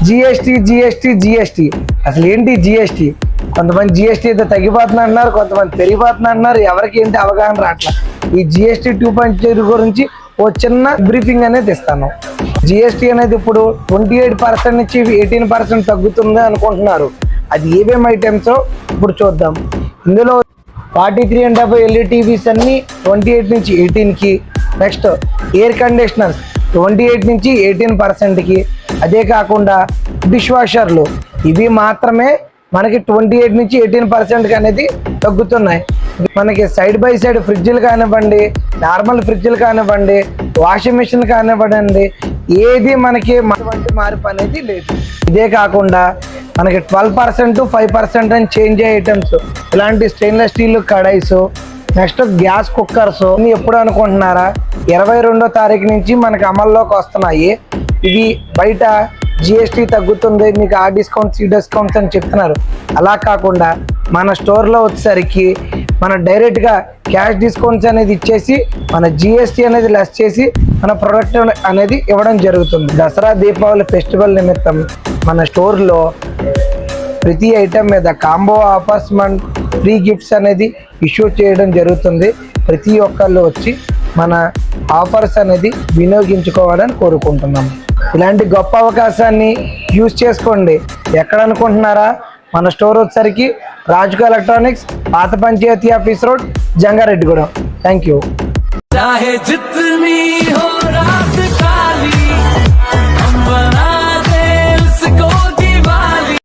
GST GST GST అసలు ఏంటి GST? కొంతమంది జిఎస్టీ అయితే తగ్గిపోతుంది అంటున్నారు, కొంతమంది పెరిగిపోతుంది అంటున్నారు. ఎవరికి ఏంటి అవగాహన రావట్లా. ఈ జిఎస్టీ 2.0 గురించి ఓ చిన్న బ్రీఫింగ్ అనేది ఇస్తాను. జిఎస్టీ అనేది ఇప్పుడు 28% నుంచి 18% తగ్గుతుంది అనుకుంటున్నారు. అది ఏమేమి ఐటమ్స్ ఇప్పుడు చూద్దాం. ఇందులో 43 and above LED టీవీస్ అన్ని 28 నుంచి 18కి, నెక్స్ట్ ఎయిర్ కండిషనర్స్ 28 నుంచి 18%కి, అదే కాకుండా డిష్ వాషర్లు ఇవి మాత్రమే మనకి 28 నుంచి 18% అనేది తగ్గుతున్నాయి. మనకి సైడ్ బై సైడ్ ఫ్రిడ్జ్లు కానివ్వండి, నార్మల్ ఫ్రిడ్జ్లు కానివ్వండి, వాషింగ్ మిషన్ కానివ్వండి, ఏది మనకి అటువంటి మార్పు అనేది లేదు. ఇదే కాకుండా మనకి 12% 5% అని చేంజ్ అయ్యే ఐటమ్స్, ఇలాంటి stainless steel kadhais, next gas cookers ఎప్పుడు అనుకుంటున్నారా? 22వ తారీఖు నుంచి మనకి అమల్లోకి వస్తున్నాయి. ఇవి బయట జిఎస్టీ తగ్గుతుంది, మీకు ఆ డిస్కౌంట్స్ ఈ డిస్కౌంట్స్ అని చెప్తున్నారు. అలా కాకుండా మన స్టోర్లో వచ్చేసరికి మన డైరెక్ట్గా క్యాష్ డిస్కౌంట్స్ అనేది ఇచ్చేసి మన జిఎస్టీ అనేది లెస్ చేసి మన ప్రొడక్ట్ అనేది ఇవ్వడం జరుగుతుంది. దసరా దీపావళి ఫెస్టివల్ నిమిత్తం మన స్టోర్లో ప్రతి ఐటెం మీద కాంబో ఆఫర్స్ ఫ్రీ గిఫ్ట్స్ అనేది ఇష్యూ చేయడం జరుగుతుంది. ప్రతి ఒక్కళ్ళు వచ్చి మన ఆఫర్స్ అనేది వినియోగించుకోవాలని కోరుకుంటున్నాం. ఇలాంటి గొప్ప అవకాశాన్ని యూజ్ చేసుకోండి. ఎక్కడ అనుకుంటున్నారా? మన స్టోర్ వచ్చేసరికి రాజుకు ఎలక్ట్రానిక్స్, పాత panchayat office road, Jangareddygudem. Thank you.